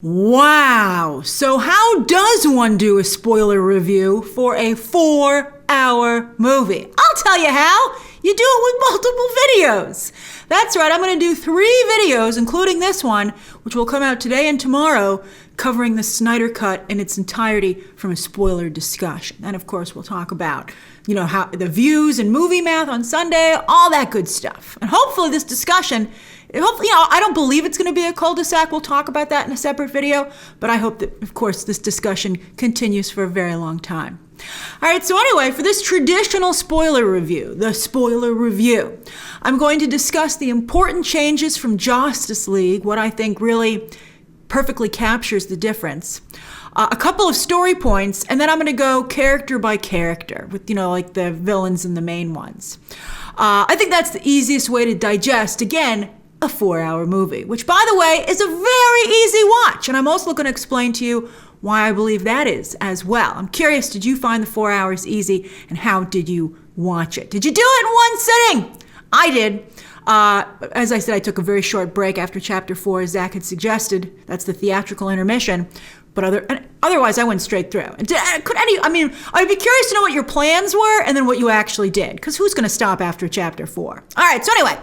Wow! So how does one do a spoiler review for a 4-hour movie? I'll tell you how! You do it with multiple videos! That's right, I'm going to do 3 videos, including this one, which will come out today and tomorrow, covering the Snyder Cut in its entirety from a spoiler discussion. And of course, we'll talk about, how the views and movie math on Sunday, all that good stuff. And hopefully this discussion, I don't believe it's going to be a cul-de-sac. We'll talk about that in a separate video. But I hope that, of course, this discussion continues for a very long time. All right, so anyway, for this traditional spoiler review, the spoiler review, I'm going to discuss the important changes from Justice League, what I think really perfectly captures the difference. A couple of story points, and then I'm going to go character by character with, like the villains and the main ones. I think that's the easiest way to digest, again, a 4-hour movie, which, by the way, is a very easy watch. And I'm also going to explain to you why I believe that is as well. I'm curious, did you find the 4 hours easy, and how did you watch it? Did you do it in one sitting? I did. As I said, I took a very short break after Chapter 4, as Zack had suggested. That's the theatrical intermission. But otherwise, I went straight through. I'd be curious to know what your plans were and then what you actually did, because who's going to stop after Chapter 4? All right, so anyway,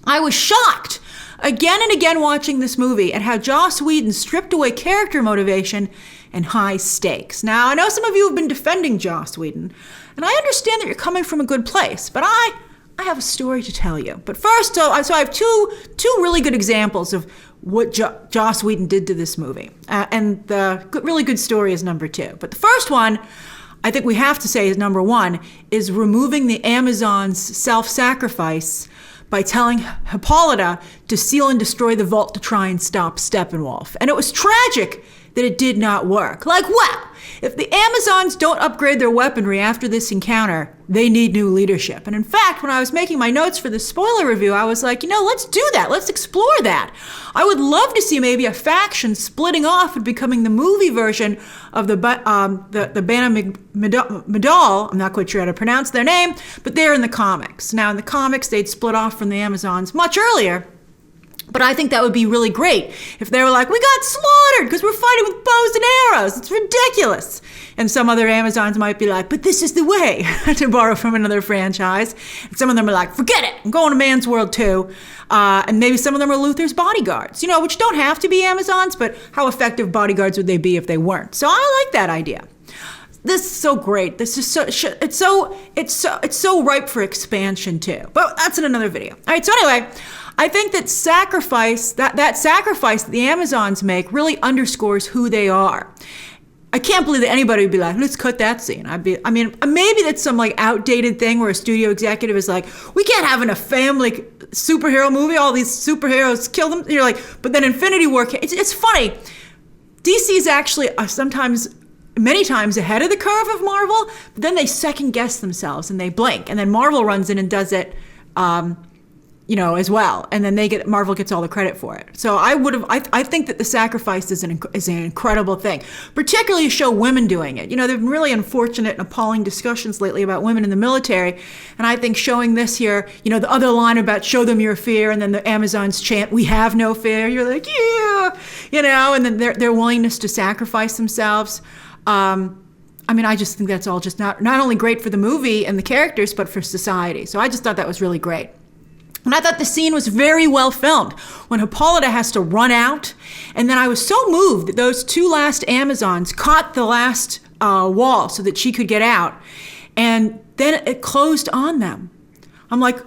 I was shocked again and again watching this movie at how Joss Whedon stripped away character motivation and high stakes. Now, I know some of you have been defending Joss Whedon, and I understand that you're coming from a good place, but I have a story to tell you. But first, so I have two really good examples of what Joss Whedon did to this movie. And the really good story is number 2. But the first one, I think we have to say is number 1, is removing the Amazon's self-sacrifice by telling Hippolyta to seal and destroy the vault to try and stop Steppenwolf. And it was tragic that it did not work. If the Amazons don't upgrade their weaponry after this encounter, they need new leadership. And in fact, when I was making my notes for the spoiler review, I was like, let's do that. Let's explore that. I would love to see maybe a faction splitting off and becoming the movie version of the Bana Midal. I'm not quite sure how to pronounce their name, but they're in the comics. Now, in the comics, they'd split off from the Amazons much earlier. But I think that would be really great if they were like, we got slaughtered because we're fighting with bows and arrows. It's ridiculous. And some other Amazons might be like, but this is the way, to borrow from another franchise. And some of them are like, forget it, I'm going to Man's World too. And maybe some of them are Luther's bodyguards, which don't have to be Amazons, but how effective bodyguards would they be if they weren't? So I like that idea. This is so great. This is it's so ripe for expansion too. But that's in another video. All right, so anyway, I think that sacrifice that the Amazons make really underscores who they are. I can't believe that anybody would be like, let's cut that scene. Maybe that's some outdated thing where a studio executive is like, we can't have in a family superhero movie, all these superheroes kill them. And you're like, but then Infinity War, it's funny. DC is actually many times ahead of the curve of Marvel, but then they second guess themselves and they blink, and then Marvel runs in and does it, as well, and then Marvel gets all the credit for it. So I think that the sacrifice is an incredible thing, particularly to show women doing it. There've been really unfortunate and appalling discussions lately about women in the military, and I think showing this here, the other line about show them your fear, and then the Amazons chant, we have no fear. You're like, yeah, and then their willingness to sacrifice themselves. I just think that's all just not only great for the movie and the characters, but for society. So I just thought that was really great. And I thought the scene was very well filmed when Hippolyta has to run out. And then I was so moved that those 2 last Amazons caught the last wall so that she could get out. And then it closed on them. I'm like,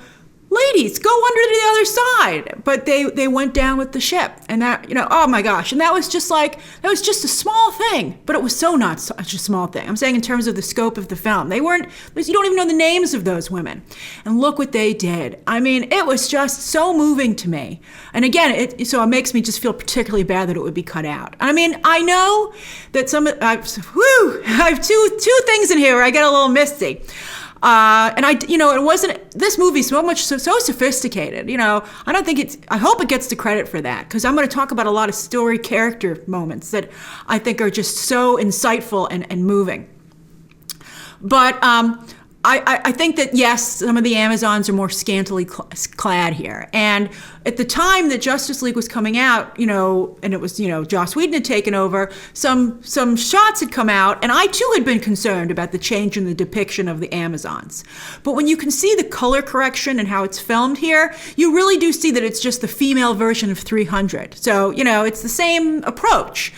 ladies, go under to the other side. But they went down with the ship. And that, oh my gosh. And that was just a small thing. But it was so not such a small thing. I'm saying in terms of the scope of the film. You don't even know the names of those women. And look what they did. It was just so moving to me. And again, it makes me just feel particularly bad that it would be cut out. I know that I have two things in here where I get a little misty. It wasn't, this movie so sophisticated, I hope it gets the credit for that, because I'm going to talk about a lot of story character moments that I think are just so insightful and moving. But I think that, yes, some of the Amazons are more scantily clad here. And at the time that Justice League was coming out, and it was, Joss Whedon had taken over, some shots had come out, and I too had been concerned about the change in the depiction of the Amazons. But when you can see the color correction and how it's filmed here, you really do see that it's just the female version of 300. So, it's the same approach,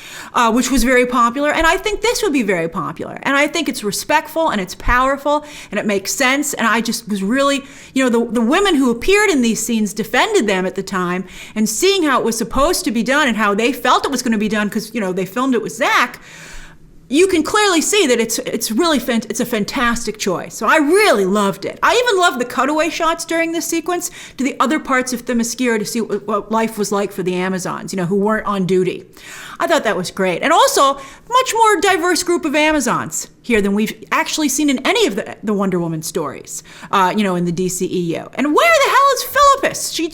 which was very popular, and I think this would be very popular. And I think it's respectful, and it's powerful, and it makes sense, and I just was really, the women who appeared in these scenes defended them at the time, and seeing how it was supposed to be done and how they felt it was going to be done because they filmed it with Zack, you can clearly see that it's a fantastic choice. So I really loved it. I even loved the cutaway shots during this sequence to the other parts of Themyscira to see what life was like for the Amazons, who weren't on duty. I thought that was great. And also, much more diverse group of Amazons here than we've actually seen in any of the Wonder Woman stories, in the DCEU. And where the hell is Philippus? She,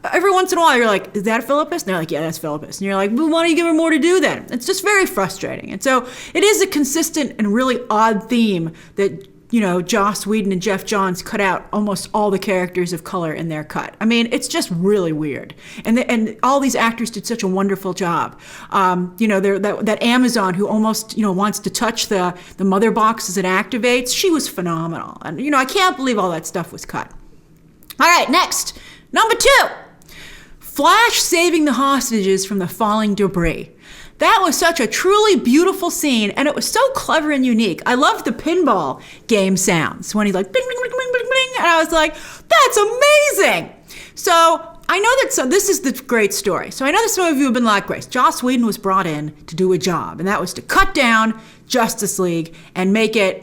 every once in a while you're like, is that Philippus? And they're like, yeah, that's Philippus. And you're like, well, why don't you give her more to do then? It's just very frustrating. And so it is a consistent and really odd theme that Joss Whedon and Jeff Johns cut out almost all the characters of color in their cut. I mean, it's just really weird. And all these actors did such a wonderful job. That Amazon who almost, wants to touch the mother box as it activates, she was phenomenal. And, I can't believe all that stuff was cut. All right, next, number 2. Flash saving the hostages from the falling debris. That was such a truly beautiful scene, and it was so clever and unique. I loved the pinball game sounds when he's like, bing, bing, bing, bing, bing, bing, and I was like, that's amazing. So I know that this is the great story. So I know that some of you have been like, Grace, Joss Whedon was brought in to do a job, and that was to cut down Justice League and make it,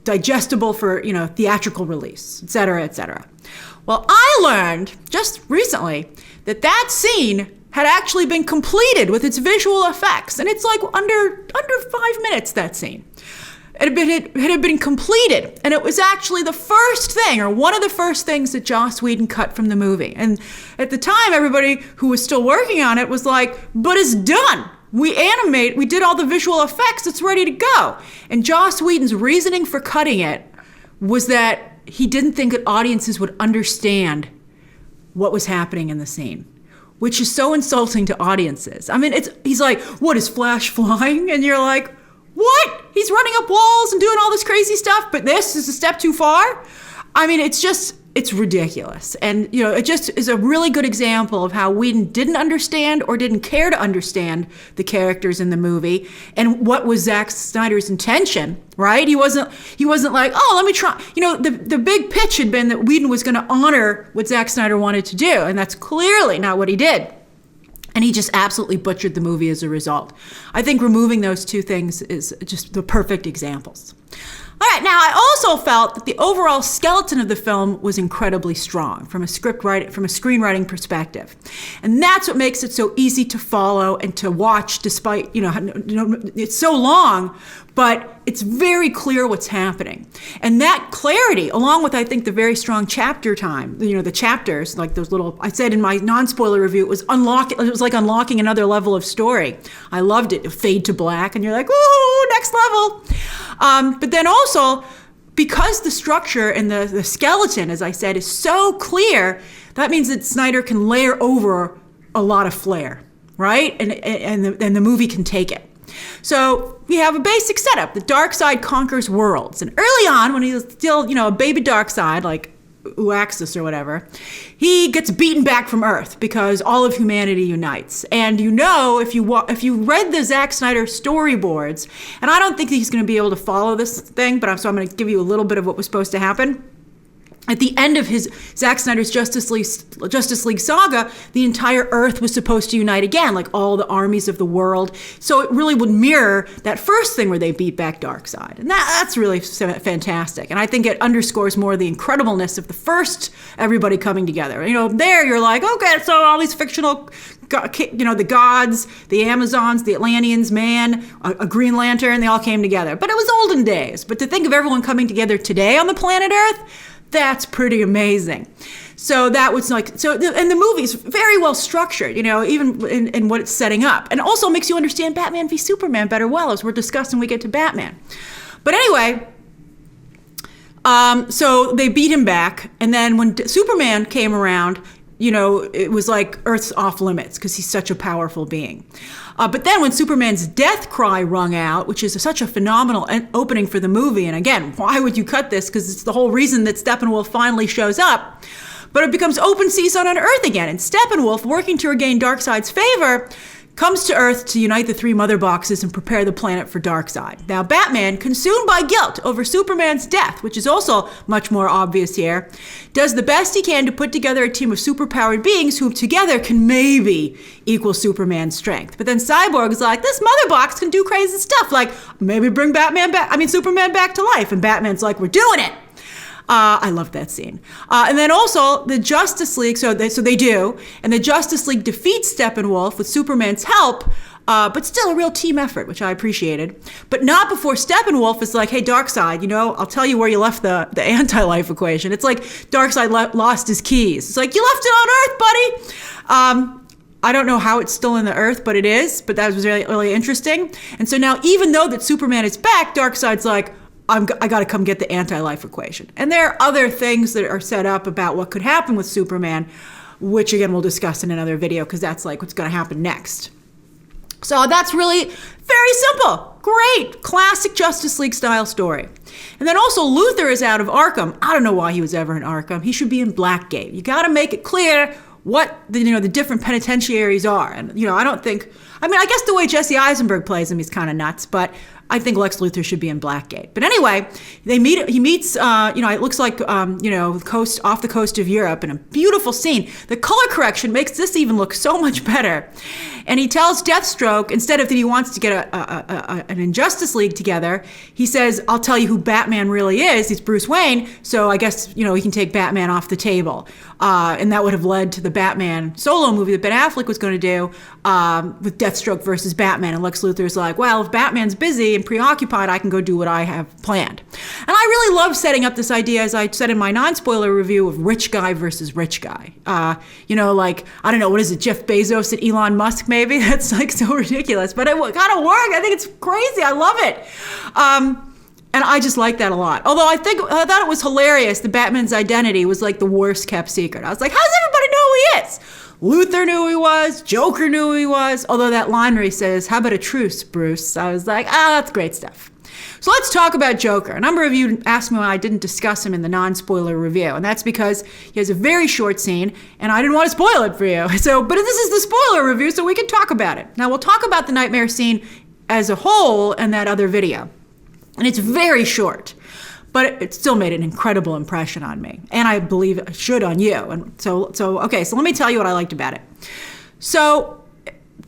digestible for, theatrical release, et cetera, et cetera. Well, I learned just recently that scene had actually been completed with its visual effects. And it's like under 5 minutes, that scene. It had been completed. And it was actually the first thing, or one of the first things that Joss Whedon cut from the movie. And at the time, everybody who was still working on it was like, but it's done. We did all the visual effects, it's ready to go. And Joss Whedon's reasoning for cutting it was that he didn't think that audiences would understand what was happening in the scene, which is so insulting to audiences. I mean, he's like, what, is Flash flying? And you're like, what? He's running up walls and doing all this crazy stuff, but this is a step too far? I mean, it's ridiculous. And, it just is a really good example of how Whedon didn't understand or didn't care to understand the characters in the movie and what was Zack Snyder's intention, right? He wasn't like, oh, let me try. The big pitch had been that Whedon was going to honor what Zack Snyder wanted to do, and that's clearly not what he did. And he just absolutely butchered the movie as a result. I think removing those two things is just the perfect examples. All right, now I also felt that the overall skeleton of the film was incredibly strong from a screenwriting perspective. And that's what makes it so easy to follow and to watch despite, it's so long, but it's very clear what's happening. And that clarity, along with, I think, the very strong chapter time, the chapters, like those little, I said in my non-spoiler review, it was like unlocking another level of story. I loved it. Fade to black, and you're like, ooh, next level. But then also, because the structure and the skeleton, as I said, is so clear, that means that Snyder can layer over a lot of flair, right? And the movie can take it. So we have a basic setup. The dark side conquers worlds. And early on, when he was still, a baby dark side, like Uaxis or whatever, he gets beaten back from Earth because all of humanity unites. And if you read the Zack Snyder storyboards, and I don't think that he's going to be able to follow this thing, so I'm going to give you a little bit of what was supposed to happen. At the end of Zack Snyder's Justice League saga, the entire Earth was supposed to unite again, like all the armies of the world. So it really would mirror that first thing where they beat back Darkseid. And that's really fantastic. And I think it underscores more the incredibleness of the first everybody coming together. There you're like, okay, so all these fictional, the gods, the Amazons, the Atlanteans, man, a Green Lantern, they all came together. But it was olden days. But to think of everyone coming together today on the planet Earth, that's pretty amazing. So that was and the movie's very well structured, even in what it's setting up. And also makes you understand Batman v Superman better as we're discussing when we get to Batman. But anyway, So they beat him back. And then when Superman came around, it was like Earth's off limits because he's such a powerful being. But then when Superman's death cry rung out, which is such a phenomenal opening for the movie, and again, why would you cut this? Because it's the whole reason that Steppenwolf finally shows up. But it becomes open season on Earth again, and Steppenwolf, working to regain Darkseid's favor, comes to Earth to unite the three mother boxes and prepare the planet for Darkseid. Now, Batman, consumed by guilt over Superman's death, which is also much more obvious here, does the best he can to put together a team of superpowered beings who together can maybe equal Superman's strength. But then Cyborg is like, this mother box can do crazy stuff, like maybe bring Superman back to life. And Batman's like, we're doing it. I love that scene. And then also the Justice League, so they do, and the Justice League defeats Steppenwolf with Superman's help, but still a real team effort, which I appreciated. But not before Steppenwolf is like, hey, Darkseid, I'll tell you where you left the anti-life equation. It's like Darkseid lost his keys. It's like, you left it on Earth, buddy. I don't know how it's still in the Earth, but it is. But that was really, really interesting. And so now, even though that Superman is back, Darkseid's like, I got to come get the anti-life equation. And there are other things that are set up about what could happen with Superman, which again, we'll discuss in another video because that's like what's going to happen next. So that's really very simple. Great. Classic Justice League style story. And then also Luthor is out of Arkham. I don't know why he was ever in Arkham. He should be in Blackgate. You got to make it clear what the different penitentiaries are. And, I guess the way Jesse Eisenberg plays him, he's kind of nuts, but I think Lex Luthor should be in Blackgate. But anyway, he meets, it looks like, off the coast of Europe in a beautiful scene. The color correction makes this even look so much better. And he tells Deathstroke, instead of that he wants to get an Injustice League together, he says, I'll tell you who Batman really is. He's Bruce Wayne. So I guess, we can take Batman off the table. And that would have led to the Batman solo movie that Ben Affleck was going to do with Deathstroke versus Batman. And Lex Luthor's like, well, if Batman's busy and preoccupied, I can go do what I have planned. And I really love setting up this idea, as I said in my non-spoiler review, of rich guy versus rich guy. I don't know, what is it, Jeff Bezos and Elon Musk maybe? That's like so ridiculous, but it kind of worked. I think it's crazy. I love it. And I just like that a lot. Although I thought it was hilarious that Batman's identity was like the worst kept secret. I was like, how does everybody know who he is? Luther knew who he was. Joker knew who he was. Although that line where he says, how about a truce, Bruce? I was like, that's great stuff. So let's talk about Joker. A number of you asked me why I didn't discuss him in the non-spoiler review. And that's because he has a very short scene and I didn't want to spoil it for you. But this is the spoiler review, so we can talk about it. Now we'll talk about the Knightmare scene as a whole in that other video. And it's very short, but it still made an incredible impression on me. And I believe it should on you. And so let me tell you what I liked about it. So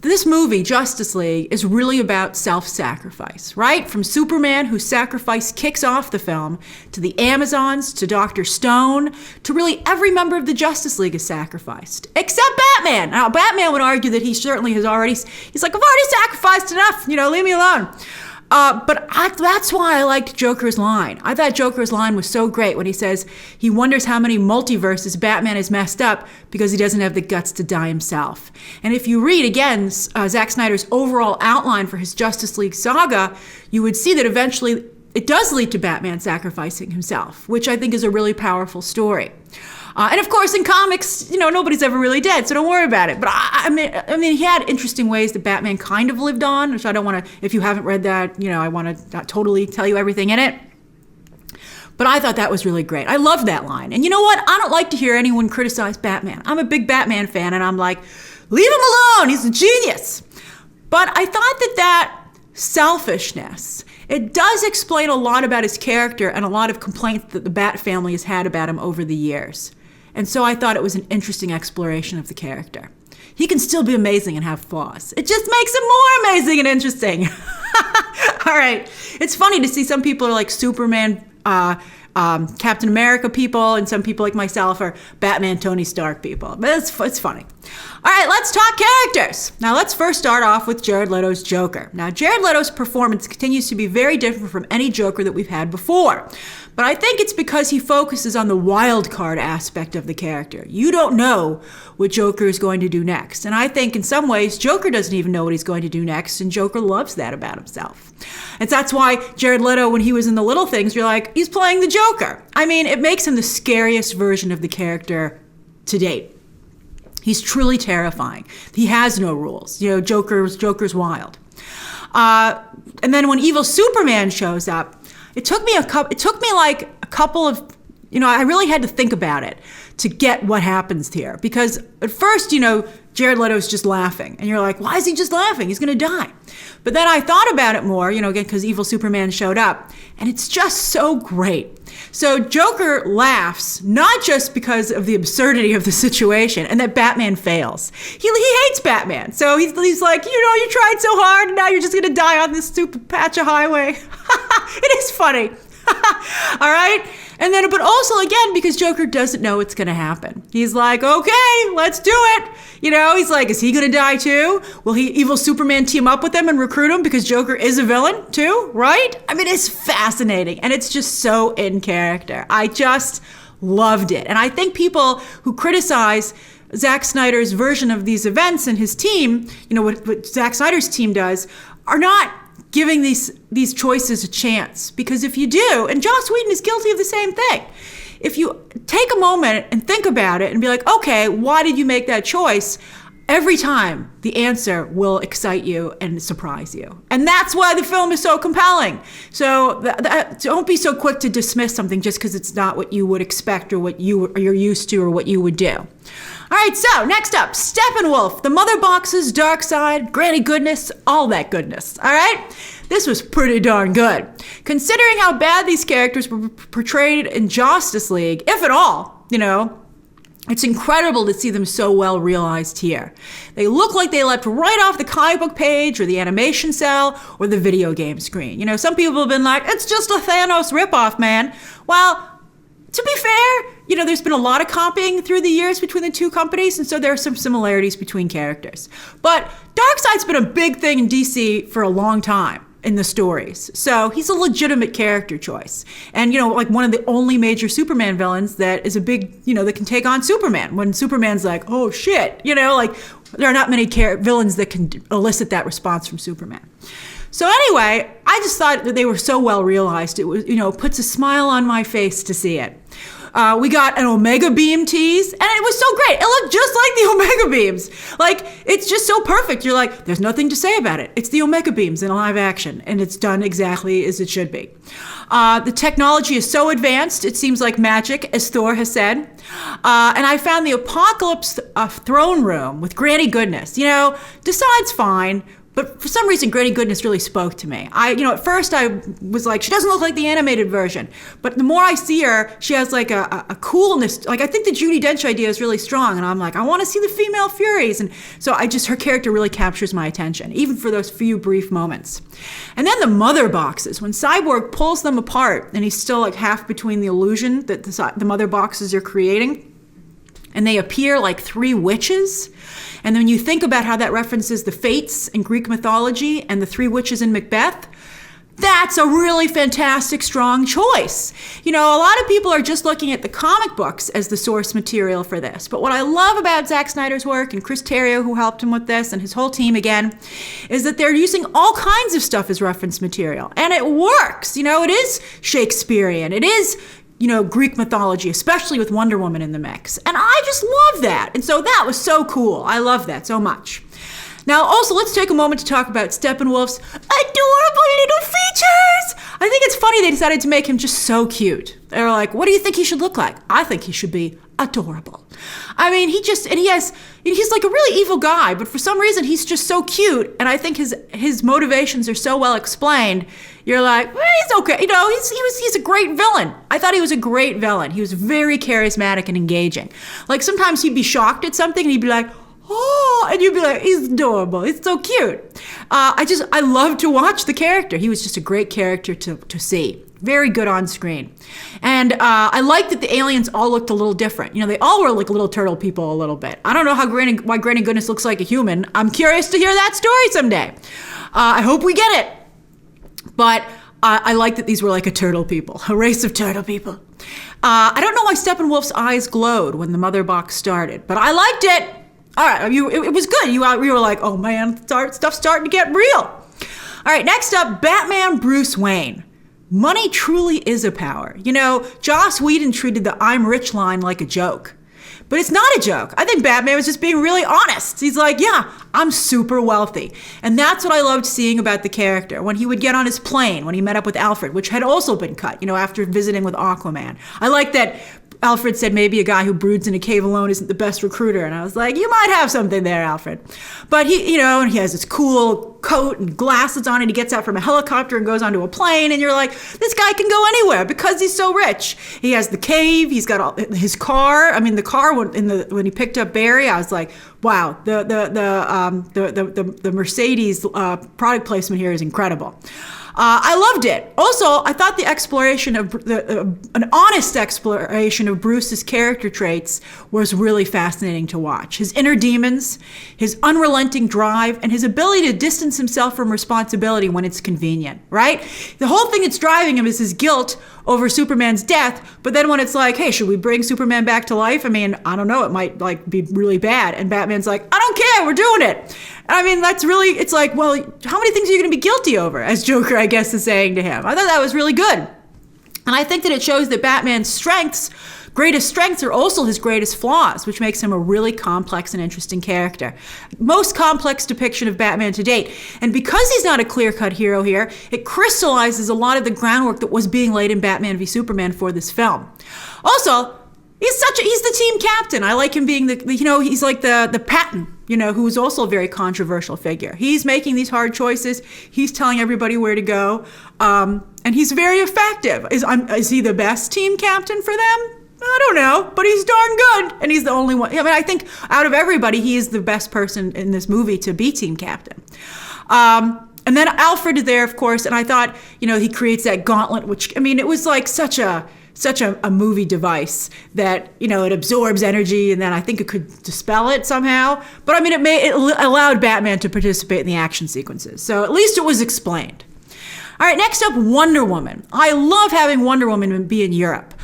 this movie, Justice League, is really about self-sacrifice, right? From Superman, whose sacrifice kicks off the film, to the Amazons, to Dr. Stone, to really every member of the Justice League is sacrificed, except Batman. Now, Batman would argue that he certainly he's like, I've already sacrificed enough, leave me alone. But that's why I liked Joker's line. I thought Joker's line was so great when he says he wonders how many multiverses Batman has messed up because he doesn't have the guts to die himself. And if you read, again, Zack Snyder's overall outline for his Justice League saga, you would see that eventually it does lead to Batman sacrificing himself, which I think is a really powerful story. And of course, in comics, nobody's ever really dead, so don't worry about it. But I mean, he had interesting ways that Batman kind of lived on, which I don't want to, if you haven't read that, I want to not totally tell you everything in it. But I thought that was really great. I love that line. And you know what? I don't like to hear anyone criticize Batman. I'm a big Batman fan, and I'm like, leave him alone. He's a genius. But I thought that selfishness, it does explain a lot about his character and a lot of complaints that the Bat family has had about him over the years. And so I thought it was an interesting exploration of the character. He can still be amazing and have flaws. It just makes him more amazing and interesting. All right. It's funny to see some people are like Superman, Captain America people, and some people like myself are Batman, Tony Stark people. But it's funny. All right, let's talk characters. Now, let's first start off with Jared Leto's Joker. Now, Jared Leto's performance continues to be very different from any Joker that we've had before. But I think it's because he focuses on the wild card aspect of the character. You don't know what Joker is going to do next. And I think in some ways, Joker doesn't even know what he's going to do next, and Joker loves that about himself. And that's why Jared Leto, when he was in The Little Things, you're like, he's playing the Joker. I mean, it makes him the scariest version of the character to date. He's truly terrifying. He has no rules. You know, Joker's wild. And then when evil Superman shows up, it took me like a couple of, I really had to think about it to get what happens here. Because at first, Jared Leto's just laughing. And you're like, why is he just laughing? He's going to die. But then I thought about it more, again, because evil Superman showed up. And it's just so great. So Joker laughs, not just because of the absurdity of the situation and that Batman fails. He hates Batman. So he's like, you tried so hard and now you're just going to die on this stupid patch of highway. It is funny. All right. And then, but also again, because Joker doesn't know what's going to happen. He's like, okay, let's do it. He's like, is he going to die too? Will evil Superman team up with him and recruit him because Joker is a villain too, right? I mean, it's fascinating and it's just so in character. I just loved it. And I think people who criticize Zack Snyder's version of these events and his team, what Zack Snyder's team does, are not giving these choices a chance. Because if you do, and Joss Whedon is guilty of the same thing, if you take a moment and think about it and be like, okay, why did you make that choice? Every time the answer will excite you and surprise you. And that's why the film is so compelling. So don't be so quick to dismiss something just because it's not what you would expect or what you're used to or what you would do. All right, so next up, Steppenwolf, the Mother Boxes, Darkseid, Granny Goodness, all that goodness. All right? This was pretty darn good. Considering how bad these characters were portrayed in Justice League, if at all, it's incredible to see them so well realized here. They look like they leapt right off the comic book page or the animation cell or the video game screen. Some people have been like, it's just a Thanos ripoff, man. Well, to be fair, there's been a lot of copying through the years between the two companies, and so there are some similarities between characters. But Darkseid's been a big thing in DC for a long time in the stories. So he's a legitimate character choice. And, like one of the only major Superman villains that is a big, that can take on Superman. When Superman's like, oh shit, like there are not many villains that can elicit that response from Superman. So anyway, I just thought that they were so well realized. It was, puts a smile on my face to see it. We got an Omega Beam tease, and it was so great. It looked just like the Omega Beams. Like, it's just so perfect. You're like, there's nothing to say about it. It's the Omega Beams in live action, and it's done exactly as it should be. The technology is so advanced, it seems like magic, as Thor has said. And I found the Apokolips throne room with Granny Goodness. Decide's fine. But for some reason, Granny Goodness really spoke to me. At first I was like, she doesn't look like the animated version. But the more I see her, she has like a coolness. Like, I think the Judi Dench idea is really strong. And I'm like, I want to see the female Furies. And so her character really captures my attention, even for those few brief moments. And then the Mother Boxes, when Cyborg pulls them apart and he's still like half between the illusion that the Mother Boxes are creating. And they appear like three witches. And then when you think about how that references the Fates in Greek mythology and the three witches in Macbeth, that's a really fantastic, strong choice. A lot of people are just looking at the comic books as the source material for this. But what I love about Zack Snyder's work, and Chris Terrio, who helped him with this, and his whole team again, is that they're using all kinds of stuff as reference material. And it works. It is Shakespearean. It is Greek mythology, especially with Wonder Woman in the mix. And I just love that. And so that was so cool. I love that so much. Now, also, let's take a moment to talk about Steppenwolf's adorable little features. I think it's funny they decided to make him just so cute. They're like, what do you think he should look like? I think he should be adorable. I mean, he's like a really evil guy, but for some reason, he's just so cute. And I think his motivations are so well explained. You're like, well, he's okay. He's a great villain. I thought he was a great villain. He was very charismatic and engaging. Like, sometimes he'd be shocked at something and he'd be like, oh, and you'd be like, he's adorable. He's so cute. I love to watch the character. He was just a great character to see. Very good on screen. And I like that the aliens all looked a little different. You know, they all were like little turtle people a little bit. I don't know why Granny Goodness looks like a human. I'm curious to hear that story someday. I hope we get it. But I like that these were like a turtle people, a race of turtle people. I don't know why Steppenwolf's eyes glowed when the mother box started, but I liked it. All right, it was good. You were like, oh man, stuff's starting to get real. All right, next up, Batman Bruce Wayne. Money truly is a power. You know, Joss Whedon treated the I'm rich line like a joke. But it's not a joke. I think Batman was just being really honest. He's like, yeah, I'm super wealthy. And that's what I loved seeing about the character. When he would get on his plane, when he met up with Alfred, which had also been cut, you know, after visiting with Aquaman. I like that Alfred said maybe a guy who broods in a cave alone isn't the best recruiter. And I was like, you might have something there, Alfred. But he, you know, and he has this cool coat and glasses on and he gets out from a helicopter and goes onto a plane. And you're like, this guy can go anywhere because he's so rich. He has the cave. He's got all, his car. I mean, the car when he picked up Barry, I was like, wow, the Mercedes product placement here is incredible. I loved it. Also, I thought the exploration of an honest exploration of Bruce's character traits was really fascinating to watch. His inner demons, his unrelenting drive, and his ability to distance himself from responsibility when it's convenient, right? The whole thing that's driving him is his guilt over Superman's death, but then when it's like, hey, should we bring Superman back to life? I mean, I don't know, it might like be really bad. And Batman's like, I don't care, we're doing it. I mean, that's really, it's like, well, how many things are you going to be guilty over? As Joker, I guess, is saying to him. I thought that was really good. And I think that it shows that Batman's greatest strengths are also his greatest flaws, which makes him a really complex and interesting character. Most complex depiction of Batman to date. And because he's not a clear-cut hero here, it crystallizes a lot of the groundwork that was being laid in Batman v Superman for this film. Also, he's the team captain. I like him being he's like the Patton, who's also a very controversial figure. He's making these hard choices. He's telling everybody where to go. And he's very effective. Is he the best team captain for them? I don't know, but he's darn good. And he's the only one. I mean, I think out of everybody, he is the best person in this movie to be team captain. And then Alfred is there, of course. And I thought, he creates that gauntlet, which, I mean, it was like such a movie device that, it absorbs energy, and then I think it could dispel it somehow. But I mean, it allowed Batman to participate in the action sequences. So at least it was explained. All right, next up, Wonder Woman. I love having Wonder Woman be in Europe.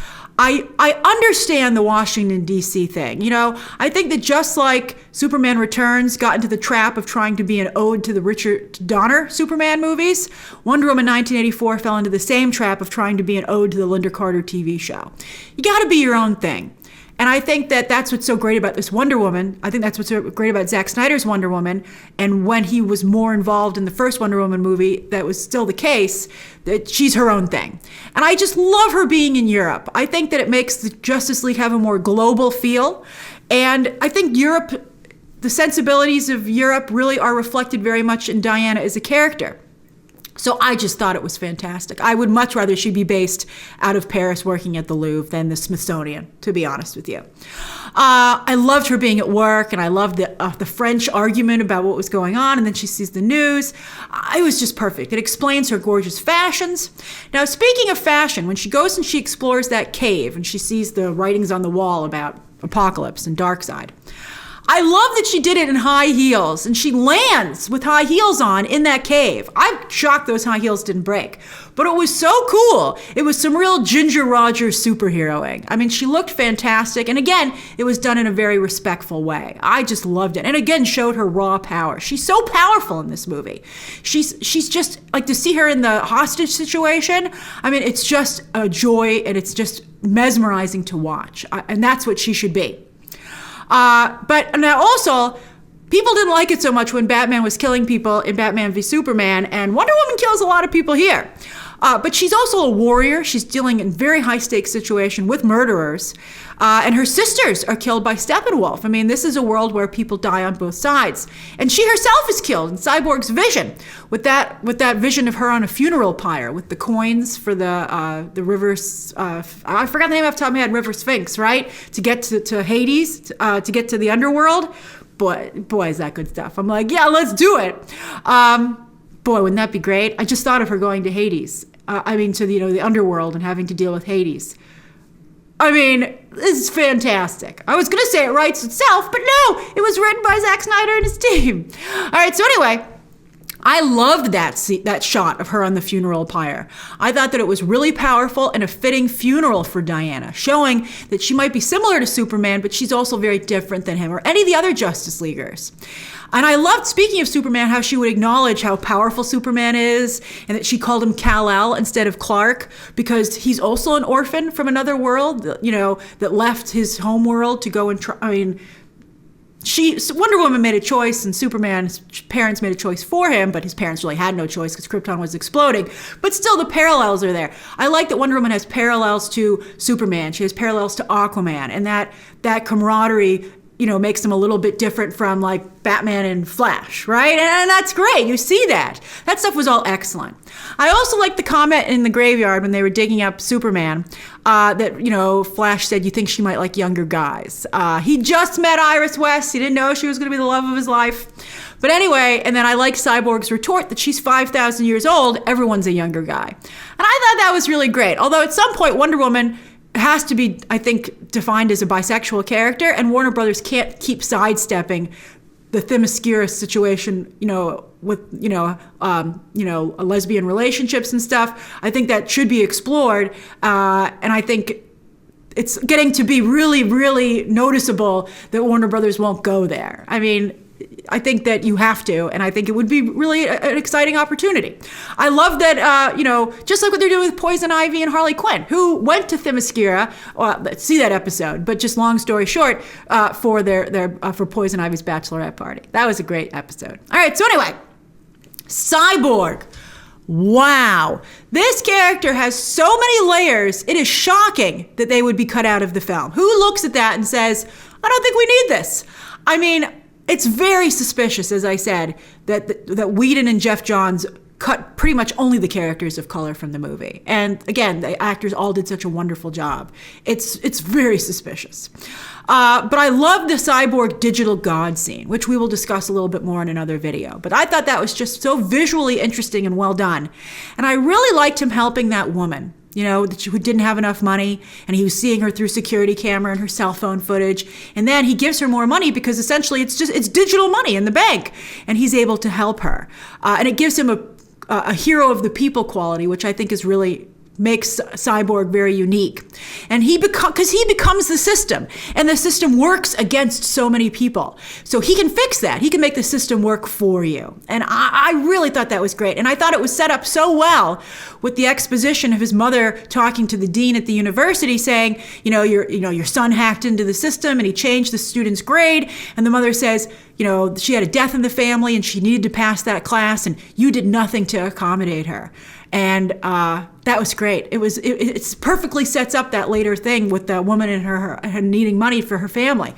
I understand the Washington, D.C. thing. I think that just like Superman Returns got into the trap of trying to be an ode to the Richard Donner Superman movies, Wonder Woman 1984 fell into the same trap of trying to be an ode to the Linda Carter TV show. You got to be your own thing. And I think that that's what's so great about this Wonder Woman. I think that's what's so great about Zack Snyder's Wonder Woman. And when he was more involved in the first Wonder Woman movie, that was still the case, that she's her own thing. And I just love her being in Europe. I think that it makes the Justice League have a more global feel. And I think the sensibilities of Europe really are reflected very much in Diana as a character. So I just thought it was fantastic. I would much rather she be based out of Paris working at the Louvre than the Smithsonian, to be honest with you. I loved her being at work, and I loved the French argument about what was going on, and then she sees the news. It was just perfect. It explains her gorgeous fashions. Now, speaking of fashion, when she goes and she explores that cave and she sees the writings on the wall about Apokolips and Darkseid, I love that she did it in high heels, and she lands with high heels on in that cave. I'm shocked those high heels didn't break, but it was so cool. It was some real Ginger Rogers superheroing. I mean, she looked fantastic, and again, it was done in a very respectful way. I just loved it, and again, showed her raw power. She's so powerful in this movie. She's just, like, to see her in the hostage situation, I mean, it's just a joy, and it's just mesmerizing to watch, and that's what she should be. But now also, people didn't like it so much when Batman was killing people in Batman v Superman, and Wonder Woman kills a lot of people here. But she's also a warrior. She's dealing in very high-stakes situation with murderers. And her sisters are killed by Steppenwolf. I mean, this is a world where people die on both sides. And she herself is killed in Cyborg's vision, with that vision of her on a funeral pyre, with the coins for the river, I forgot the name off the top of my head, River Sphinx, right? To get to Hades, to get to the underworld. Boy, is that good stuff. I'm like, yeah, let's do it. Boy, wouldn't that be great? I just thought of her going to Hades. to the underworld and having to deal with Hades. I mean, this is fantastic. I was going to say it writes itself, but no, it was written by Zack Snyder and his team. All right, so anyway, I loved that shot of her on the funeral pyre. I thought that it was really powerful and a fitting funeral for Diana, showing that she might be similar to Superman, but she's also very different than him or any of the other Justice Leaguers. And I loved, speaking of Superman, how she would acknowledge how powerful Superman is and that she called him Kal-El instead of Clark because he's also an orphan from another world, that left his home world to go and try. Wonder Woman made a choice and Superman's parents made a choice for him, but his parents really had no choice because Krypton was exploding. But still, the parallels are there. I like that Wonder Woman has parallels to Superman. She has parallels to Aquaman, and that camaraderie makes them a little bit different from like Batman and Flash, right? And that's great. You see that. That stuff was all excellent. I also like the comment in the graveyard when they were digging up Superman that, Flash said, you think she might like younger guys. He just met Iris West. He didn't know she was going to be the love of his life. But anyway, and then I like Cyborg's retort that she's 5,000 years old. Everyone's a younger guy. And I thought that was really great. Although at some point, Wonder Woman has to be, I think, defined as a bisexual character, and Warner Brothers can't keep sidestepping the Themyscira situation, with lesbian relationships and stuff. I think that should be explored, and I think it's getting to be really, really noticeable that Warner Brothers won't go there. I mean, I think that you have to, and I think it would be really an exciting opportunity. I love that, just like what they're doing with Poison Ivy and Harley Quinn, who went to Themyscira. Well, let's see that episode, but just long story short, for for Poison Ivy's bachelorette party. That was a great episode. All right, so anyway, Cyborg. Wow, this character has so many layers. It is shocking that they would be cut out of the film. Who looks at that and says, I don't think we need this? I mean, it's very suspicious, as I said, that Whedon and Jeff Johns cut pretty much only the characters of color from the movie. And again, the actors all did such a wonderful job. It's very suspicious. But I love the Cyborg digital god scene, which we will discuss a little bit more in another video. But I thought that was just so visually interesting and well done. And I really liked him helping that woman, who didn't have enough money, and he was seeing her through security camera and her cell phone footage. And then he gives her more money because essentially it's digital money in the bank, and he's able to help her. And it gives him a hero of the people quality, which I think is really makes Cyborg very unique. And because he becomes the system, and the system works against so many people. So he can fix that. He can make the system work for you. And I really thought that was great. And I thought it was set up so well with the exposition of his mother talking to the dean at the university saying, your son hacked into the system and he changed the student's grade. And the mother says, she had a death in the family and she needed to pass that class and you did nothing to accommodate her. And that was great. It perfectly sets up that later thing with the woman and her needing money for her family.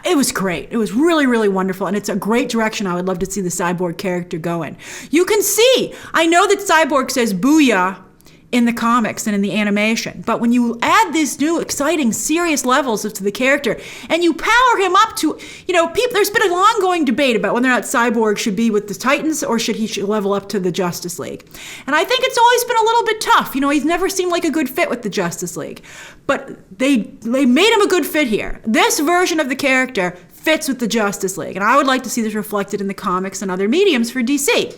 It was great. It was really, really wonderful. And it's a great direction I would love to see the Cyborg character go in. You can see, I know that Cyborg says booyah in the comics and in the animation, but when you add these new exciting serious levels to the character and you power him up to, there's been an ongoing debate about whether or not Cyborg should be with the Titans or should level up to the Justice League. And I think it's always been a little bit tough. He's never seemed like a good fit with the Justice League, but they made him a good fit here. This version of the character fits with the Justice League, and I would like to see this reflected in the comics and other mediums for DC.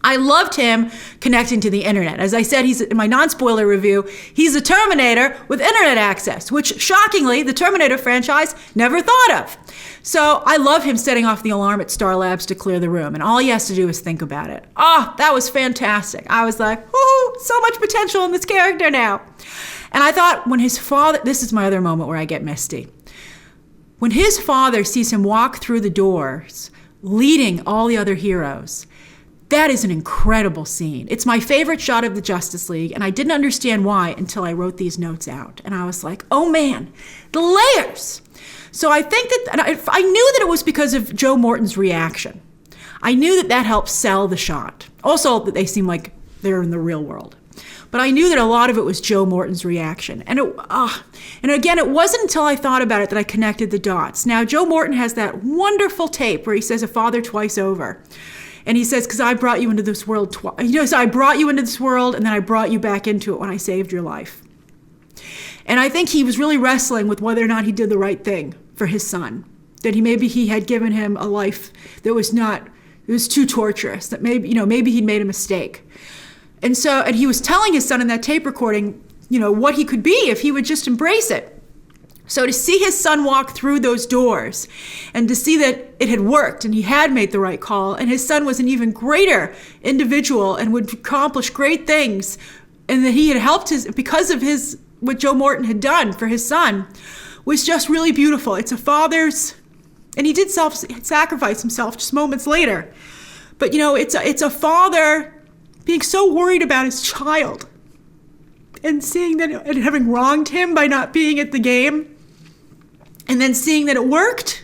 I loved him connecting to the internet. As I said, in my non-spoiler review, he's a Terminator with internet access, which shockingly, the Terminator franchise never thought of. So I love him setting off the alarm at Star Labs to clear the room, and all he has to do is think about it. Oh, that was fantastic. I was like, whoo, so much potential in this character now. And I thought when his father, this is my other moment where I get misty. When his father sees him walk through the doors, leading all the other heroes, that is an incredible scene. It's my favorite shot of the Justice League, and I didn't understand why until I wrote these notes out. And I was like, oh man, the layers. So I think that, I knew that it was because of Joe Morton's reaction. I knew that helped sell the shot. Also, that they seem like they're in the real world. But I knew that a lot of it was Joe Morton's reaction. And again, it wasn't until I thought about it that I connected the dots. Now, Joe Morton has that wonderful tape where he says a father twice over. And he says, because I brought you into this world twice. You know, so I brought you into this world, and then I brought you back into it when I saved your life. And I think he was really wrestling with whether or not he did the right thing for his son. That maybe he had given him a life that was not, it was too torturous. That maybe he'd made a mistake. And he was telling his son in that tape recording, what he could be if he would just embrace it. So to see his son walk through those doors and to see that it had worked and he had made the right call and his son was an even greater individual and would accomplish great things, and that he had helped because of what Joe Morton had done for his son, was just really beautiful. It's a father's, and he did sacrifice himself just moments later. But it's a father being so worried about his child and seeing that and having wronged him by not being at the game, and then seeing that it worked.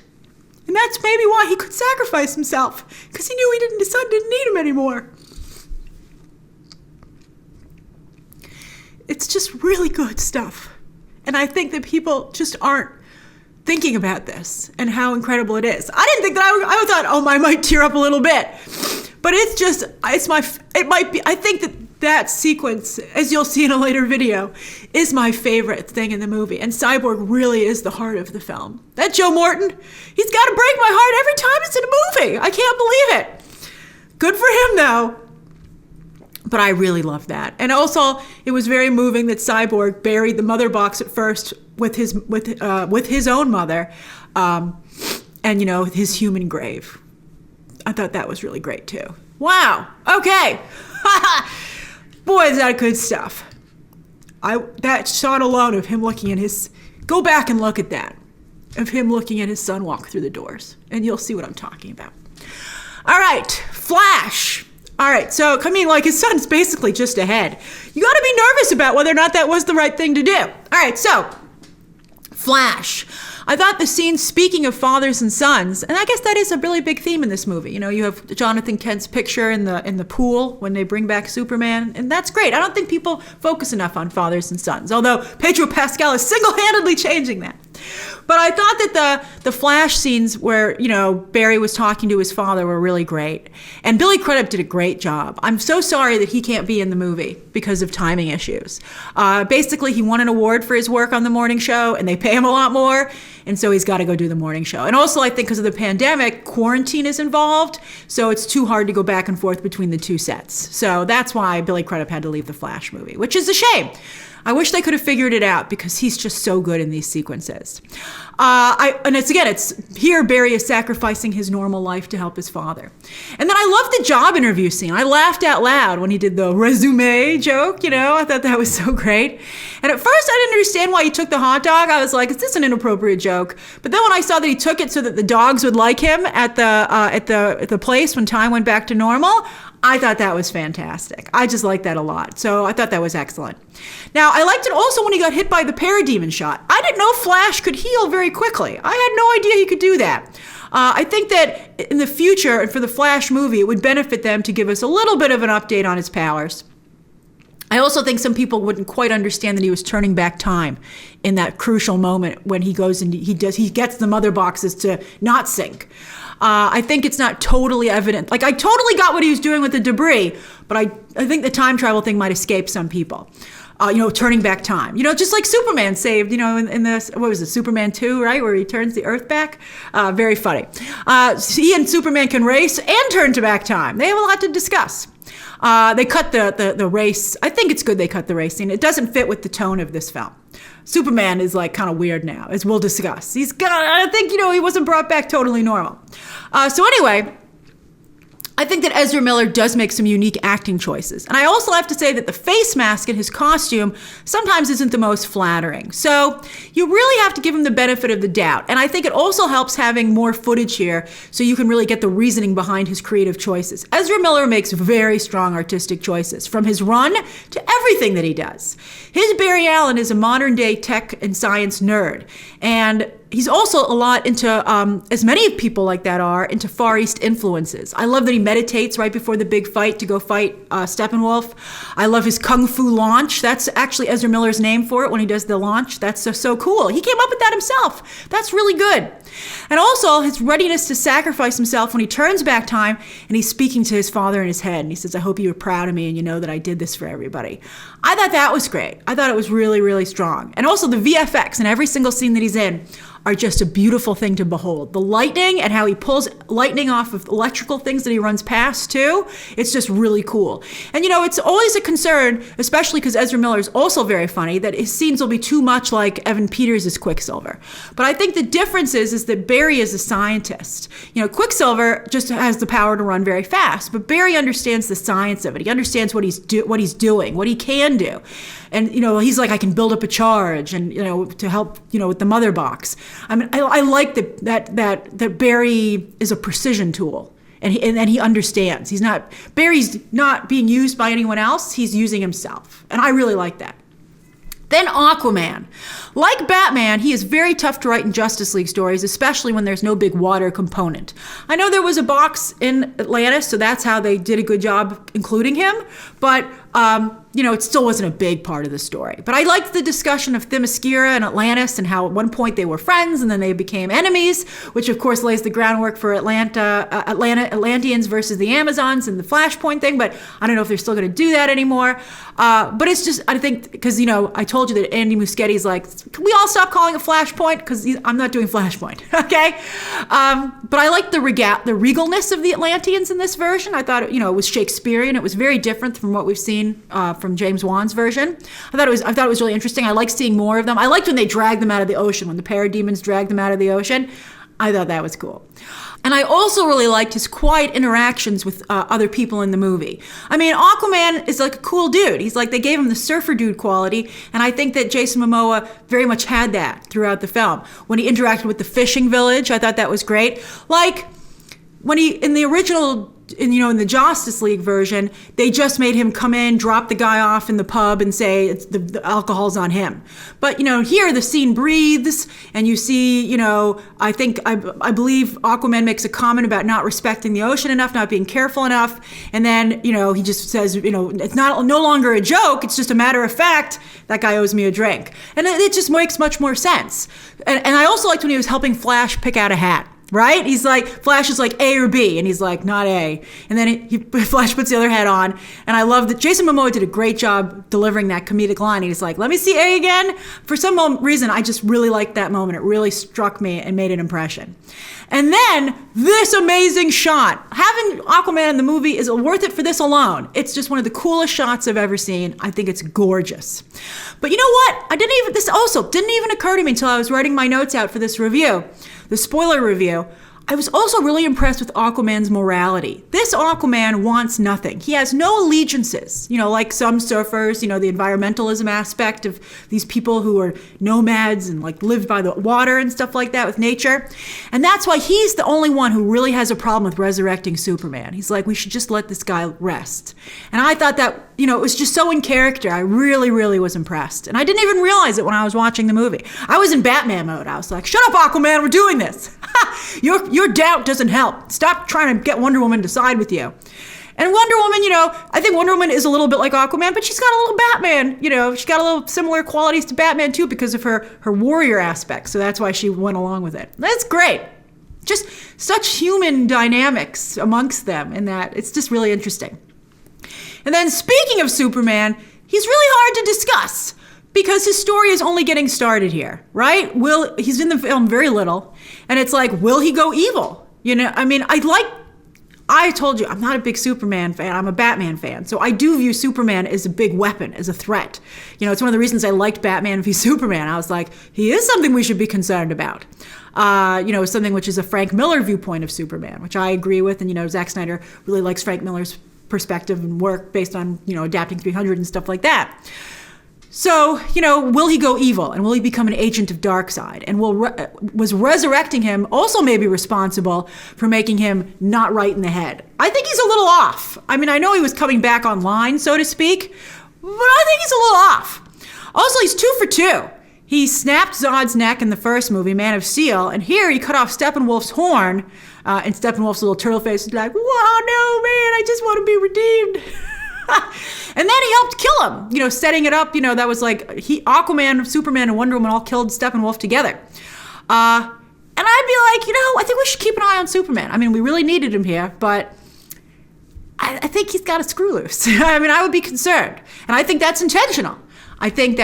And that's maybe why he could sacrifice himself, because he knew his son didn't need him anymore. It's just really good stuff. And I think that people just aren't thinking about this and how incredible it is. I didn't think that I thought, I might tear up a little bit. But I think that sequence, as you'll see in a later video, is my favorite thing in the movie. And Cyborg really is the heart of the film. That Joe Morton, he's got to break my heart every time it's in a movie. I can't believe it. Good for him, though. But I really love that. And also, it was very moving that Cyborg buried the mother box at first with his own mother, and his human grave. I thought that was really great too. Wow. Okay. Boy, is that good stuff. That shot alone of him looking at go back and look at that, of him looking at his son walk through the doors, and you'll see what I'm talking about. All right, Flash. All right, so his son's basically just ahead. You got to be nervous about whether or not that was the right thing to do. All right, so Flash. I thought the scene, speaking of fathers and sons, and I guess that is a really big theme in this movie. You have Jonathan Kent's picture in the pool when they bring back Superman, and that's great. I don't think people focus enough on fathers and sons, although Pedro Pascal is single-handedly changing that. But I thought that the Flash scenes where, Barry was talking to his father were really great. And Billy Crudup did a great job. I'm so sorry that he can't be in the movie because of timing issues. Basically, he won an award for his work on the morning show, and they pay him a lot more. And so he's got to go do the morning show. And also, I think because of the pandemic, quarantine is involved. So it's too hard to go back and forth between the two sets. So that's why Billy Crudup had to leave the Flash movie, which is a shame. I wish they could have figured it out because he's just so good in these sequences. It's here Barry is sacrificing his normal life to help his father. And then I love the job interview scene. I laughed out loud when he did the resume joke, I thought that was so great. And at first I didn't understand why he took the hot dog. I was like, is this an inappropriate joke? But then when I saw that he took it so that the dogs would like him at the place when time went back to normal, I thought that was fantastic. I just liked that a lot. So I thought that was excellent. Now, I liked it also when he got hit by the parademon shot. I didn't know Flash could heal very quickly. I had no idea he could do that. I think that in the future, and for the Flash movie, it would benefit them to give us a little bit of an update on his powers. I also think some people wouldn't quite understand that he was turning back time in that crucial moment when he goes and he gets the mother boxes to not sink. I think it's not totally evident. I totally got what he was doing with the debris, but I think the time travel thing might escape some people. Turning back time. Just like Superman saved, in this, what was it, Superman 2, right? Where he turns the Earth back. Very funny. He and Superman can race and turn to back time. They have a lot to discuss. They cut the race. I think it's good they cut the race scene. It doesn't fit with the tone of this film. Superman is kind of weird now, as we'll discuss. I think, he wasn't brought back totally normal. So anyway, I think that Ezra Miller does make some unique acting choices. And I also have to say that the face mask in his costume sometimes isn't the most flattering. So you really have to give him the benefit of the doubt. And I think it also helps having more footage here so you can really get the reasoning behind his creative choices. Ezra Miller makes very strong artistic choices, from his run to everything that he does. His Barry Allen is a modern day tech and science nerd. And he's also a lot into, as many people like that are, into Far East influences. I love that he meditates right before the big fight to go fight Steppenwolf. I love his Kung Fu launch. That's actually Ezra Miller's name for it when he does the launch. That's so cool. He came up with that himself. That's really good. And also his readiness to sacrifice himself when he turns back time and he's speaking to his father in his head. And he says, I hope you are proud of me and you know that I did this for everybody. I thought that was great. I thought it was really, really strong. And also the VFX in every single scene that he's in are just a beautiful thing to behold. The lightning and how he pulls lightning off of electrical things that he runs past too, it's just really cool. And it's always a concern, especially because Ezra Miller is also very funny, that his scenes will be too much like Evan Peters' Quicksilver. But I think the difference is that Barry is a scientist. Quicksilver just has the power to run very fast, but Barry understands the science of it. He understands what he's doing, what he can do. And, he's like, I can build up a charge and, to help, with the mother box. I mean, I like that Barry is a precision tool and he understands. Barry's not being used by anyone else. He's using himself. And I really like that. Then Aquaman. Like Batman, he is very tough to write in Justice League stories, especially when there's no big water component. I know there was a box in Atlantis, so that's how they did a good job including him, but it still wasn't a big part of the story. But I liked the discussion of Themyscira and Atlantis and how at one point they were friends and then they became enemies, which of course lays the groundwork for Atlanteans versus the Amazons and the Flashpoint thing, but I don't know if they're still going to do that anymore. But it's just, I think, because, I told you that Andy Muschietti's like, can we all stop calling it Flashpoint? Because I'm not doing Flashpoint, okay? But I like the regalness of the Atlanteans in this version. I thought, it was Shakespearean. It was very different from what we've seen from James Wan's version. I thought it was really interesting. I liked seeing more of them. I liked when they dragged them out of the ocean, when the parademons dragged them out of the ocean. I thought that was cool. And I also really liked his quiet interactions with other people in the movie. I mean, Aquaman is like a cool dude. He's like, they gave him the surfer dude quality, and I think that Jason Momoa very much had that throughout the film. When he interacted with the fishing village, I thought that was great. Like, when in the original, in the Justice League version, they just made him come in, drop the guy off in the pub and say the alcohol's on him. But, here the scene breathes and you see, I believe Aquaman makes a comment about not respecting the ocean enough, not being careful enough. And then, he just says, it's no longer a joke. It's just a matter of fact. That guy owes me a drink. And it just makes much more sense. And I also liked when he was helping Flash pick out a hat. Right? He's like, Flash is like A or B, and he's like, not A. And then Flash puts the other hat on, and I love that Jason Momoa did a great job delivering that comedic line. He's like, let me see A again. For some reason, I just really liked that moment. It really struck me and made an impression. And then this amazing shot. Having Aquaman in the movie is worth it for this alone. It's just one of the coolest shots I've ever seen. I think it's gorgeous. But you know what? This also didn't even occur to me until I was writing my notes out for this review, the spoiler review. I was also really impressed with Aquaman's morality. This Aquaman wants nothing. He has no allegiances, like some surfers, the environmentalism aspect of these people who are nomads and like live by the water and stuff like that with nature. And that's why he's the only one who really has a problem with resurrecting Superman. He's like, we should just let this guy rest. And I thought that, it was just so in character. I really, really was impressed. And I didn't even realize it when I was watching the movie. I was in Batman mode. I was like, shut up, Aquaman, we're doing this. Your doubt doesn't help. Stop trying to get Wonder Woman to side with you. And Wonder Woman, I think Wonder Woman is a little bit like Aquaman, but she's got a little Batman, she's got a little similar qualities to Batman too because of her warrior aspect. So that's why she went along with it. That's great. Just such human dynamics amongst them in that it's just really interesting. And then speaking of Superman, he's really hard to discuss because his story is only getting started here, right? He's in the film very little, and it's like, will he go evil? I told you, I'm not a big Superman fan, I'm a Batman fan. So I do view Superman as a big weapon, as a threat. It's one of the reasons I liked Batman v Superman. I was like, he is something we should be concerned about. Something which is a Frank Miller viewpoint of Superman, which I agree with. And, Zack Snyder really likes Frank Miller's perspective and work based on, adapting 300 and stuff like that. So, will he go evil and will he become an agent of Darkseid? And was resurrecting him also maybe responsible for making him not right in the head? I think he's a little off. I know he was coming back online, so to speak, but I think he's a little off. Also, he's 2 for 2. He snapped Zod's neck in the first movie, Man of Steel, and here he cut off Steppenwolf's horn, and Steppenwolf's little turtle face is like, wow, no, man, I just want to be redeemed. And then he helped kill him, setting it up, that was like Aquaman, Superman, and Wonder Woman all killed Steppenwolf together. And I'd be like, I think we should keep an eye on Superman. I mean, we really needed him here, but I think he's got a screw loose. I mean, I would be concerned. And I think that's intentional. I think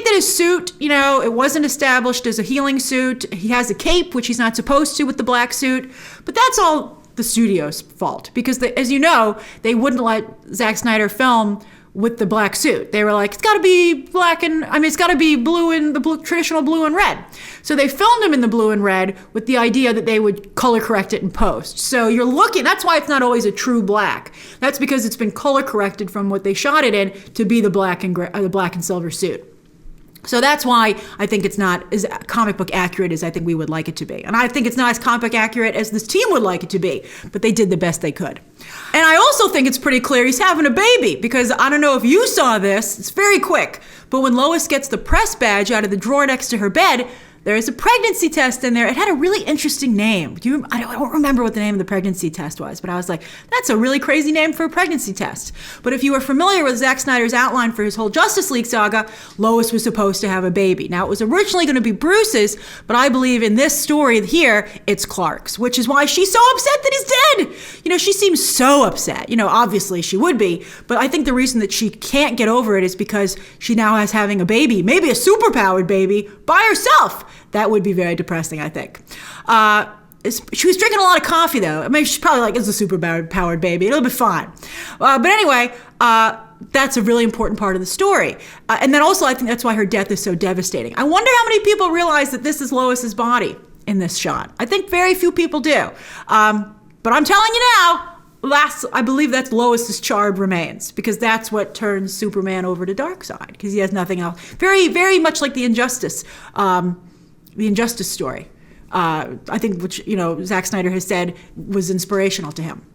that his suit, it wasn't established as a healing suit. He has a cape, which he's not supposed to with the black suit. But that's all the studio's fault. Because, as you know, they wouldn't let Zack Snyder film with the black suit. They were like, it's got to be it's got to be blue and traditional blue and red. So they filmed him in the blue and red with the idea that they would color correct it in post. So that's why it's not always a true black. That's because it's been color corrected from what they shot it in to be the black and silver suit. So that's why I think it's not as comic book accurate as I think we would like it to be. And I think it's not as comic book accurate as this team would like it to be, but they did the best they could. And I also think it's pretty clear he's having a baby, because I don't know if you saw this, it's very quick, but when Lois gets the press badge out of the drawer next to her bed, there is a pregnancy test in there. It had a really interesting name. I don't remember what the name of the pregnancy test was, but I was like, that's a really crazy name for a pregnancy test. But if you are familiar with Zack Snyder's outline for his whole Justice League saga, Lois was supposed to have a baby. Now, it was originally going to be Bruce's, but I believe in this story here, it's Clark's, which is why she's so upset that he's dead. She seems so upset. Obviously she would be, but I think the reason that she can't get over it is because she now has having a baby, maybe a superpowered baby, by herself. That would be very depressing, I think. She was drinking a lot of coffee, though. I mean, she's probably like, it's a super-powered baby. It'll be fine. But anyway, that's a really important part of the story. And then also, I think that's why her death is so devastating. I wonder how many people realize that this is Lois's body in this shot. I think very few people do. But I'm telling you now, I believe that's Lois's charred remains, because that's what turns Superman over to Darkseid, because he has nothing else. Very, very much like the Injustice story. I think, which, Zack Snyder has said was inspirational to him.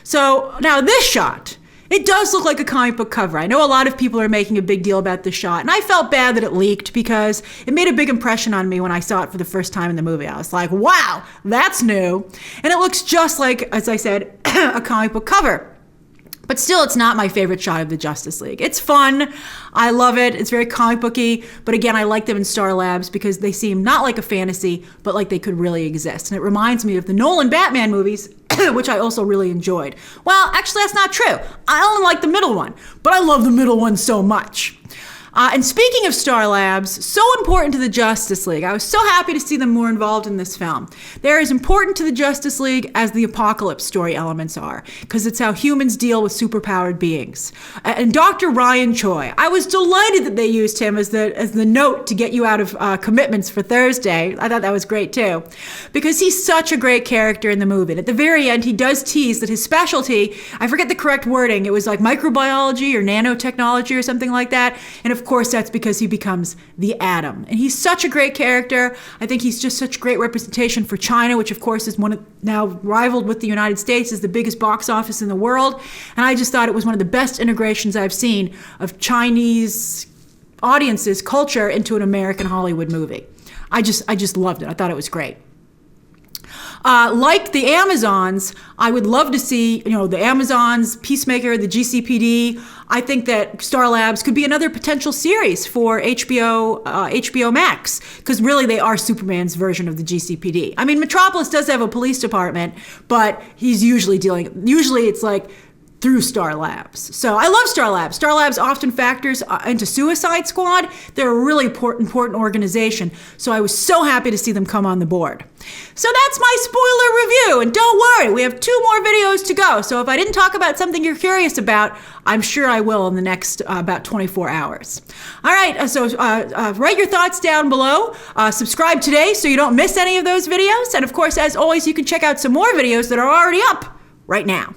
So now this shot, it does look like a comic book cover. I know a lot of people are making a big deal about this shot, and I felt bad that it leaked because it made a big impression on me when I saw it for the first time in the movie. I was like, wow, that's new. And it looks just like, as I said, a comic book cover. But still, it's not my favorite shot of the Justice League. It's fun. I love it. It's very comic booky. But again, I like them in Star Labs because they seem not like a fantasy, but like they could really exist. And it reminds me of the Nolan Batman movies, which I also really enjoyed. Well, actually, that's not true. I only like the middle one, but I love the middle one so much. And speaking of Star Labs, so important to the Justice League. I was so happy to see them more involved in this film. They're as important to the Justice League as the Apokolips story elements are, because it's how humans deal with superpowered beings. And Dr. Ryan Choi, I was delighted that they used him as the note to get you out of commitments for Thursday. I thought that was great too, because he's such a great character in the movie. And at the very end, he does tease that his specialty, I forget the correct wording, it was like microbiology or nanotechnology or something like that. And of course, that's because he becomes the Atom. And he's such a great character. I think he's just such great representation for China, which of course is now rivaled with the United States as the biggest box office in the world. And I just thought it was one of the best integrations I've seen of Chinese audiences' culture into an American Hollywood movie. I just loved it. I thought it was great. Like the Amazons, I would love to see, the Amazons, Peacemaker, the GCPD. I think that Star Labs could be another potential series for HBO Max, because really they are Superman's version of the GCPD. I mean, Metropolis does have a police department, but he's usually it's like through Star Labs. So I love Star Labs. Star Labs often factors into Suicide Squad. They're a really important organization. So I was so happy to see them come on the board. So that's my spoiler review. And don't worry, we have 2 more videos to go. So if I didn't talk about something you're curious about, I'm sure I will in the next about 24 hours. All right, so write your thoughts down below. Subscribe today so you don't miss any of those videos. And of course, as always, you can check out some more videos that are already up right now.